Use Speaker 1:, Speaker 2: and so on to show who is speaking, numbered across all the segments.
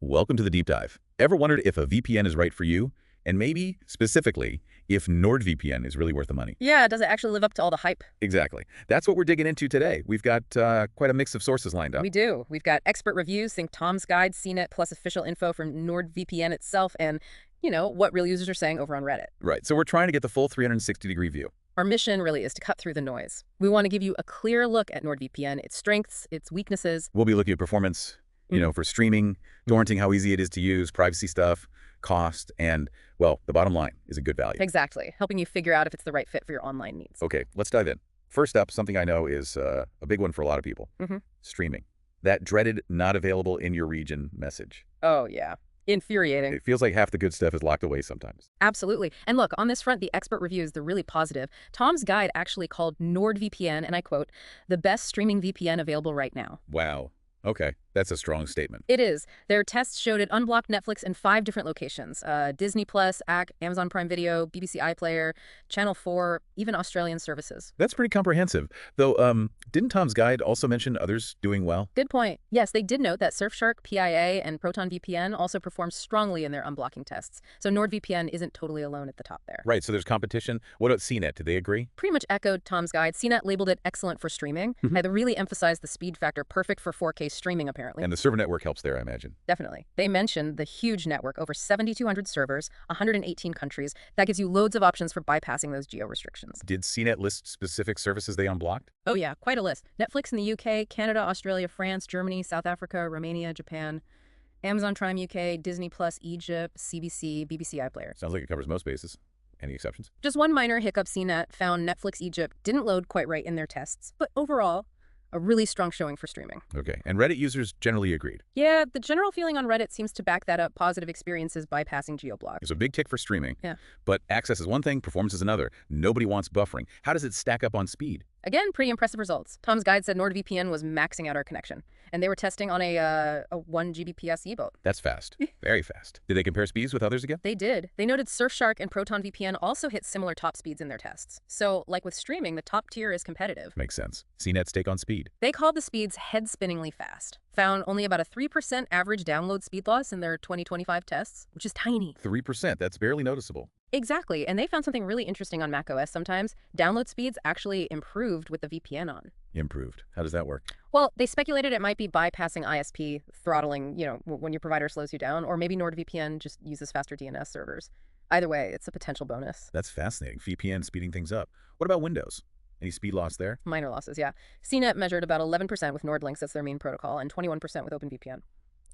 Speaker 1: Welcome to the deep dive. Ever wondered if a VPN is right for you? And maybe, specifically, if NordVPN is really worth the money?
Speaker 2: Yeah, does it actually live up to all the hype?
Speaker 1: Exactly. That's what we're digging into today. We've got quite a mix of sources lined up.
Speaker 2: We do. We've got expert reviews, think Tom's Guide, CNET, plus official info from NordVPN itself, and, what real users are saying over on Reddit.
Speaker 1: Right, so we're trying to get the full 360-degree view.
Speaker 2: Our mission really is to cut through the noise. We want to give you a clear look at NordVPN, its strengths, its weaknesses.
Speaker 1: We'll be looking at performance, for streaming, torrenting, how easy it is to use, privacy stuff, cost, and, well, the bottom line is a good value.
Speaker 2: Exactly, helping you figure out if it's the right fit for your online needs.
Speaker 1: Okay, let's dive in. First up, something I know is a big one for a lot of people. Streaming. That dreaded not available in your region message.
Speaker 2: Oh, yeah. Infuriating.
Speaker 1: It feels like half the good stuff is locked away sometimes.
Speaker 2: Absolutely. And look, on this front, the expert reviews, they're really positive. Tom's Guide actually called NordVPN, and I quote, the best streaming VPN available right now.
Speaker 1: Wow. Okay, that's a strong statement.
Speaker 2: It is. Their tests showed it unblocked Netflix in 5 different locations. Disney+, Amazon Prime Video, BBC iPlayer, Channel 4, even Australian services.
Speaker 1: That's pretty comprehensive. Though, didn't Tom's Guide also mention others doing well?
Speaker 2: Good point. Yes, they did note that Surfshark, PIA, and ProtonVPN also performed strongly in their unblocking tests. So NordVPN isn't totally alone at the top there.
Speaker 1: Right, so there's competition. What about CNET? Did they agree?
Speaker 2: Pretty much echoed Tom's Guide. CNET labeled it excellent for streaming. They really emphasized the speed factor, perfect for 4K streaming, apparently.
Speaker 1: And the server network helps there, I imagine.
Speaker 2: Definitely. They mentioned the huge network, over 7,200 servers, 118 countries. That gives you loads of options for bypassing those geo restrictions.
Speaker 1: Did CNET list specific services they unblocked?
Speaker 2: Oh yeah, quite a list. Netflix in the UK, Canada, Australia, France, Germany, South Africa, Romania, Japan, Amazon Prime UK, Disney+, Egypt, CBC, BBC iPlayer.
Speaker 1: Sounds like it covers most bases. Any exceptions?
Speaker 2: Just one minor hiccup. CNET found Netflix Egypt didn't load quite right in their tests, but overall, a really strong showing for streaming.
Speaker 1: Okay, and Reddit users generally agreed.
Speaker 2: Yeah, the general feeling on Reddit seems to back that up. Positive experiences bypassing geo-block.
Speaker 1: It's a big tick for streaming.
Speaker 2: Yeah.
Speaker 1: But access is one thing, performance is another. Nobody wants buffering. How does it stack up on speed?
Speaker 2: Again, pretty impressive results. Tom's Guide said NordVPN was maxing out our connection, and they were testing on a 1 Gbps E-boat.
Speaker 1: That's fast. Very fast. Did they compare speeds with others again?
Speaker 2: They did. They noted Surfshark and ProtonVPN also hit similar top speeds in their tests. So, like with streaming, the top tier is competitive.
Speaker 1: Makes sense. CNET's take on speed.
Speaker 2: They called the speeds head-spinningly fast. Found only about a 3% average download speed loss in their 2025 tests, which is tiny.
Speaker 1: 3%, that's barely noticeable.
Speaker 2: Exactly, and they found something really interesting on macOS sometimes. Download speeds actually improved with the VPN on.
Speaker 1: Improved. How does that work?
Speaker 2: Well, they speculated it might be bypassing ISP, throttling, when your provider slows you down, or maybe NordVPN just uses faster DNS servers. Either way, it's a potential bonus.
Speaker 1: That's fascinating. VPN speeding things up. What about Windows? Any speed loss there?
Speaker 2: Minor losses, yeah. CNET measured about 11% with NordLynx, that's their main protocol, and 21% with OpenVPN.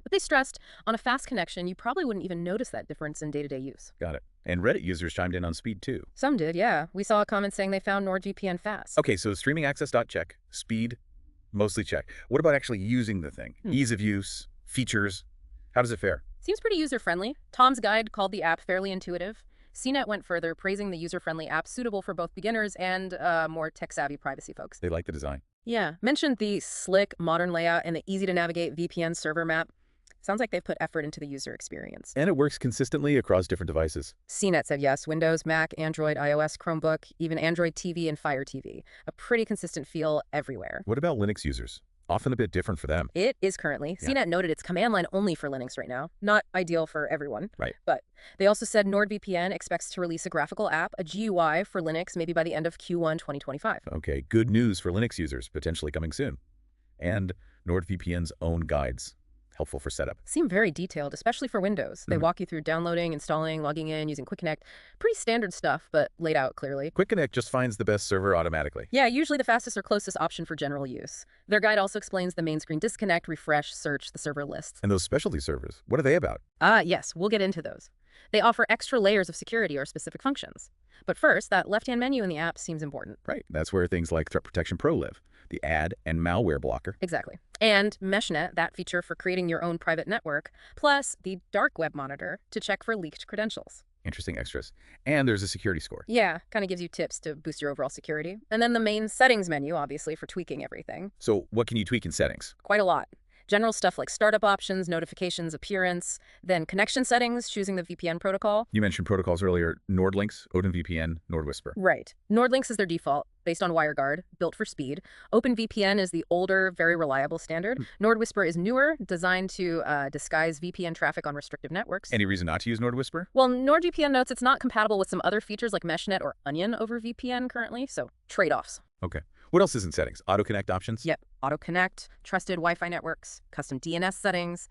Speaker 2: But they stressed, on a fast connection, you probably wouldn't even notice that difference in day-to-day use.
Speaker 1: Got it. And Reddit users chimed in on speed, too.
Speaker 2: Some did, yeah. We saw a comment saying they found NordVPN fast.
Speaker 1: Okay, so streaming access check, speed mostly check. What about actually using the thing? Ease of use, features, how does it fare?
Speaker 2: Seems pretty user-friendly. Tom's Guide called the app fairly intuitive. CNET went further, praising the user-friendly app suitable for both beginners and more tech-savvy privacy folks.
Speaker 1: They like the design.
Speaker 2: Yeah. Mentioned the slick, modern layout and the easy-to-navigate VPN server map. Sounds like they've put effort into the user experience.
Speaker 1: And it works consistently across different devices.
Speaker 2: CNET said yes. Windows, Mac, Android, iOS, Chromebook, even Android TV and Fire TV. A pretty consistent feel everywhere.
Speaker 1: What about Linux users? Often a bit different for them.
Speaker 2: It is currently.
Speaker 1: Yeah.
Speaker 2: CNET noted it's command line only for Linux right now. Not ideal for everyone.
Speaker 1: Right.
Speaker 2: But they also said NordVPN expects to release a graphical app, a GUI for Linux, maybe by the end of Q1 2025.
Speaker 1: Okay, good news for Linux users, potentially coming soon. And NordVPN's own guides. Helpful for setup.
Speaker 2: Seem very detailed, especially for Windows. They walk you through downloading, installing, logging in, using Quick Connect. Pretty standard stuff, but laid out clearly.
Speaker 1: Quick Connect just finds the best server automatically.
Speaker 2: Yeah, usually the fastest or closest option for general use. Their guide also explains the main screen disconnect, refresh, search, the server lists.
Speaker 1: And those specialty servers, what are they about?
Speaker 2: Yes, we'll get into those. They offer extra layers of security or specific functions. But first, that left-hand menu in the app seems important.
Speaker 1: Right, that's where things like Threat Protection Pro live. The ad and malware blocker.
Speaker 2: Exactly. And MeshNet, that feature for creating your own private network, plus the dark web monitor to check for leaked credentials.
Speaker 1: Interesting extras. And there's a security score.
Speaker 2: Yeah, kind of gives you tips to boost your overall security. And then the main settings menu, obviously, for tweaking everything.
Speaker 1: So what can you tweak in settings?
Speaker 2: Quite a lot. General stuff like startup options, notifications, appearance, then connection settings, choosing the VPN protocol.
Speaker 1: You mentioned protocols earlier, NordLynx, OpenVPN, NordWhisper.
Speaker 2: Right. NordLynx is their default. based on WireGuard, built for speed. OpenVPN is the older, very reliable standard. NordWhisper is newer, designed to disguise VPN traffic on restrictive networks.
Speaker 1: Any reason not to use NordWhisper?
Speaker 2: Well, NordVPN notes it's not compatible with some other features like MeshNet or Onion over VPN currently, so trade-offs.
Speaker 1: Okay. What else is in settings? Auto-connect options?
Speaker 2: Yep. Auto-connect, trusted Wi-Fi networks, custom DNS settings,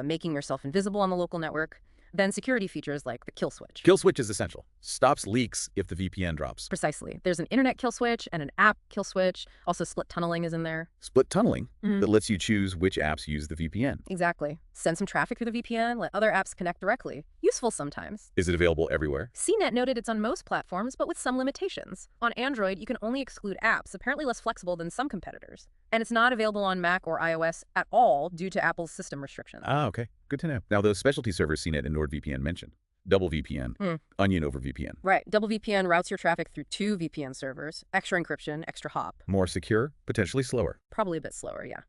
Speaker 2: making yourself invisible on the local network. Then security features like the kill switch.
Speaker 1: Kill switch is essential. Stops leaks if the VPN drops.
Speaker 2: Precisely. There's an internet kill switch and an app kill switch. Also, split tunneling is in there.
Speaker 1: Split tunneling that lets you choose which apps use the VPN.
Speaker 2: Exactly. Send some traffic through the VPN, let other apps connect directly. Useful sometimes.
Speaker 1: Is it available everywhere?
Speaker 2: CNET noted it's on most platforms, but with some limitations. On Android, you can only exclude apps, apparently less flexible than some competitors. And it's not available on Mac or iOS at all due to Apple's system restrictions.
Speaker 1: Ah, okay. Good to know. Now, those specialty servers CNET and NordVPN mentioned. Double VPN, Onion over VPN.
Speaker 2: Right. Double VPN routes your traffic through 2 VPN servers. Extra encryption, extra hop.
Speaker 1: More secure, potentially slower.
Speaker 2: Probably a bit slower, yeah.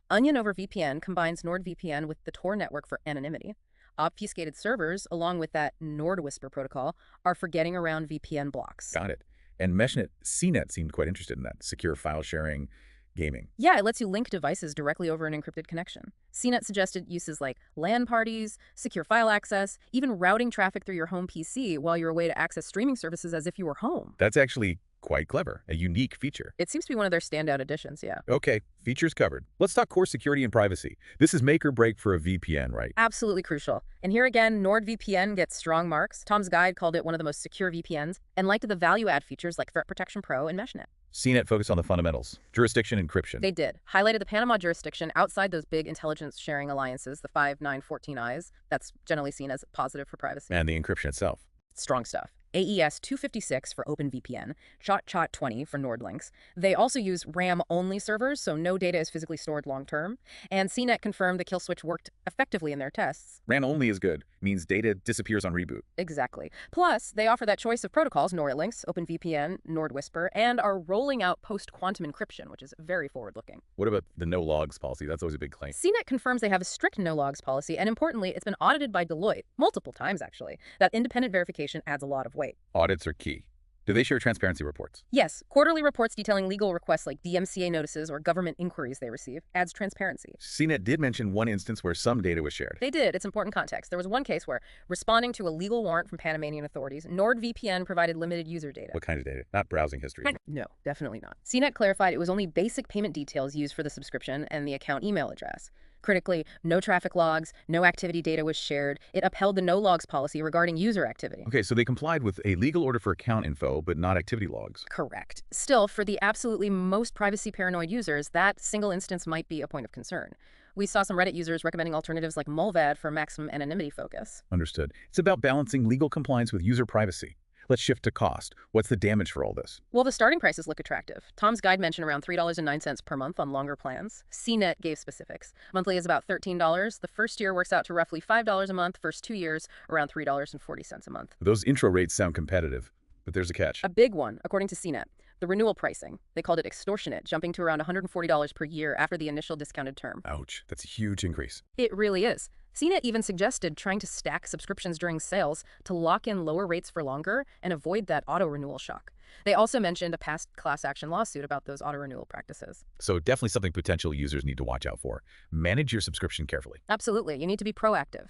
Speaker 2: Onion over VPN combines NordVPN with the Tor network for anonymity. Obfuscated servers, along with that NordWhisper protocol, are for getting around VPN blocks.
Speaker 1: Got it. And MeshNet, CNET seemed quite interested in that. Secure file sharing, gaming.
Speaker 2: Yeah, it lets you link devices directly over an encrypted connection. CNET suggested uses like LAN parties, secure file access, even routing traffic through your home PC while you're away to access streaming services as if you were home.
Speaker 1: That's actually quite clever. A unique feature.
Speaker 2: It seems to be one of their standout additions, yeah.
Speaker 1: Okay, features covered. Let's talk core security and privacy. This is make or break for a VPN, right?
Speaker 2: Absolutely crucial. And here again, NordVPN gets strong marks. Tom's guide called it one of the most secure VPNs and liked the value-add features like Threat Protection Pro and MeshNet.
Speaker 1: CNET focused on the fundamentals. Jurisdiction encryption.
Speaker 2: They did. Highlighted the Panama jurisdiction outside those big intelligence sharing alliances, the 5, 9, 14 Is. That's generally seen as positive for privacy.
Speaker 1: And the encryption itself.
Speaker 2: Strong stuff. AES 256 for OpenVPN, ShotShot 20 for NordLynx. They also use RAM-only servers, so no data is physically stored long-term. And CNET confirmed the kill switch worked effectively in their tests.
Speaker 1: RAM only is good. Means data disappears on reboot.
Speaker 2: Exactly. Plus, they offer that choice of protocols, NordLynx, OpenVPN, NordWhisper, and are rolling out post-quantum encryption, which is very forward-looking.
Speaker 1: What about the no logs policy? That's always a big claim.
Speaker 2: CNET confirms they have a strict no-logs policy, and importantly, it's been audited by Deloitte, multiple times actually. That independent verification adds a lot of weight.
Speaker 1: Audits are key. Do they share transparency reports?
Speaker 2: Yes, quarterly reports detailing legal requests like DMCA notices or government inquiries they receive adds transparency.
Speaker 1: CNET did mention one instance where some data was shared.
Speaker 2: They did. It's important context. There was one case where, responding to a legal warrant from Panamanian authorities, NordVPN provided limited user data.
Speaker 1: What kind of data? Not browsing history.
Speaker 2: No, definitely not. CNET clarified it was only basic payment details used for the subscription and the account email address. Critically, no traffic logs, no activity data was shared. It upheld the no logs policy regarding user activity.
Speaker 1: Okay, so they complied with a legal order for account info, but not activity logs.
Speaker 2: Correct. Still, for the absolutely most privacy-paranoid users, that single instance might be a point of concern. We saw some Reddit users recommending alternatives like Mulvad for maximum anonymity focus.
Speaker 1: Understood. It's about balancing legal compliance with user privacy. Let's shift to cost. What's the damage for all this?
Speaker 2: Well, the starting prices look attractive. Tom's guide mentioned around $3.09 per month on longer plans. CNET gave specifics. Monthly is about $13. The first year works out to roughly $5 a month. First 2 years, around $3.40 a month.
Speaker 1: Those intro rates sound competitive, but there's a catch.
Speaker 2: A big one, according to CNET. The renewal pricing. They called it extortionate, jumping to around $140 per year after the initial discounted term.
Speaker 1: Ouch, that's a huge increase.
Speaker 2: It really is. CNET even suggested trying to stack subscriptions during sales to lock in lower rates for longer and avoid that auto-renewal shock. They also mentioned a past class action lawsuit about those auto-renewal practices.
Speaker 1: So definitely something potential users need to watch out for. Manage your subscription carefully.
Speaker 2: Absolutely. You need to be proactive.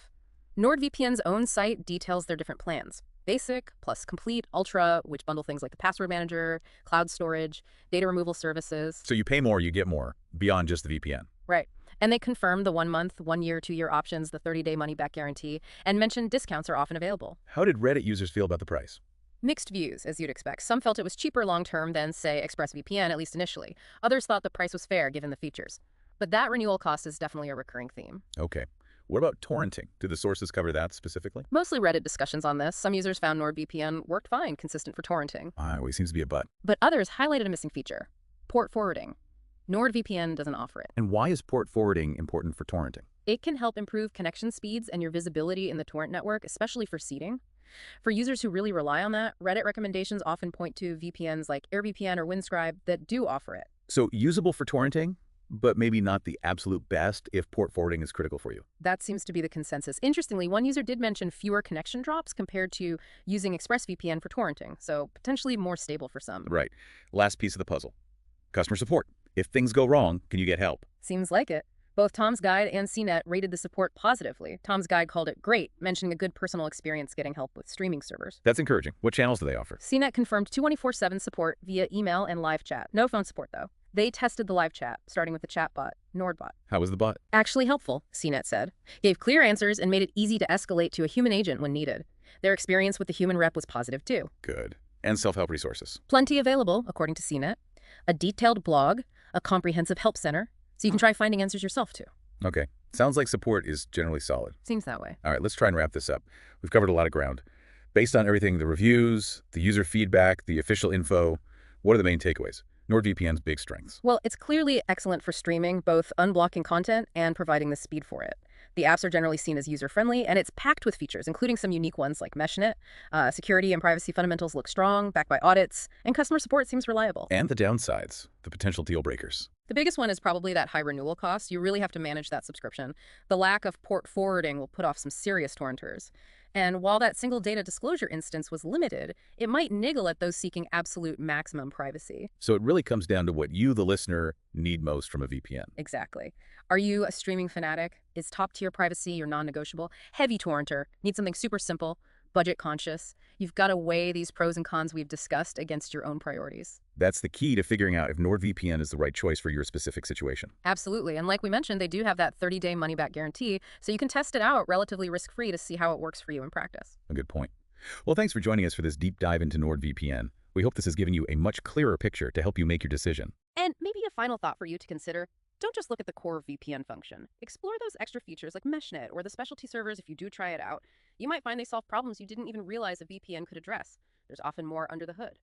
Speaker 2: NordVPN's own site details their different plans. Basic, plus Complete, Ultra, which bundle things like the password manager, cloud storage, data removal services.
Speaker 1: So you pay more, you get more, beyond just the VPN.
Speaker 2: Right. And they confirmed the 1 month, 1 year, 2 year options, the 30-day money-back guarantee, and mentioned discounts are often available.
Speaker 1: How did Reddit users feel about the price?
Speaker 2: Mixed views, as you'd expect. Some felt it was cheaper long-term than, say, ExpressVPN, at least initially. Others thought the price was fair, given the features. But that renewal cost is definitely a recurring theme.
Speaker 1: Okay. What about torrenting? Did the sources cover that specifically?
Speaker 2: Mostly Reddit discussions on this. Some users found NordVPN worked fine, consistent for torrenting.
Speaker 1: Always seems to be a but.
Speaker 2: But others highlighted a missing feature: port forwarding. NordVPN doesn't offer it.
Speaker 1: And why is port forwarding important for torrenting?
Speaker 2: It can help improve connection speeds and your visibility in the torrent network, especially for seeding. For users who really rely on that, Reddit recommendations often point to VPNs like AirVPN or Windscribe that do offer it.
Speaker 1: So usable for torrenting, but maybe not the absolute best if port forwarding is critical for you.
Speaker 2: That seems to be the consensus. Interestingly, one user did mention fewer connection drops compared to using ExpressVPN for torrenting, so potentially more stable for some.
Speaker 1: Right. Last piece of the puzzle. Customer support. If things go wrong, can you get help?
Speaker 2: Seems like it. Both Tom's Guide and CNET rated the support positively. Tom's Guide called it great, mentioning a good personal experience getting help with streaming servers.
Speaker 1: That's encouraging. What channels do they offer?
Speaker 2: CNET confirmed 24/7 support via email and live chat. No phone support, though. They tested the live chat, starting with the chatbot, NordBot.
Speaker 1: How was the bot?
Speaker 2: Actually helpful, CNET said. Gave clear answers and made it easy to escalate to a human agent when needed. Their experience with the human rep was positive, too.
Speaker 1: Good. And self-help resources.
Speaker 2: Plenty available, according to CNET. A detailed blog, a comprehensive help center, so you can try finding answers yourself, too.
Speaker 1: Okay. Sounds like support is generally solid.
Speaker 2: Seems that way.
Speaker 1: All right, let's try and wrap this up. We've covered a lot of ground. Based on everything, the reviews, the user feedback, the official info, what are the main takeaways? NordVPN's big strengths.
Speaker 2: Well, it's clearly excellent for streaming, both unblocking content and providing the speed for it. The apps are generally seen as user-friendly, and it's packed with features, including some unique ones like MeshNet. Security and privacy fundamentals look strong, backed by audits, and customer support seems reliable.
Speaker 1: And the downsides, the potential deal breakers.
Speaker 2: The biggest one is probably that high renewal cost. You really have to manage that subscription. The lack of port forwarding will put off some serious torrenters. And while that single data disclosure instance was limited, it might niggle at those seeking absolute maximum privacy.
Speaker 1: So it really comes down to what you, the listener, need most from a VPN.
Speaker 2: Exactly. Are you a streaming fanatic? Is top-tier privacy your non-negotiable? Heavy torrenter? Need something super simple? Budget conscious? You've got to weigh these pros and cons we've discussed against your own priorities.
Speaker 1: That's the key to figuring out if NordVPN is the right choice for your specific situation.
Speaker 2: Absolutely. And like we mentioned, they do have that 30-day money-back guarantee, so you can test it out relatively risk-free to see how it works for you in practice.
Speaker 1: A good point. Well, thanks for joining us for this deep dive into NordVPN. We hope this has given you a much clearer picture to help you make your decision.
Speaker 2: And maybe a final thought for you to consider. Don't just look at the core VPN function. Explore those extra features like MeshNet or the specialty servers if you do try it out. You might find they solve problems you didn't even realize a VPN could address. There's often more under the hood.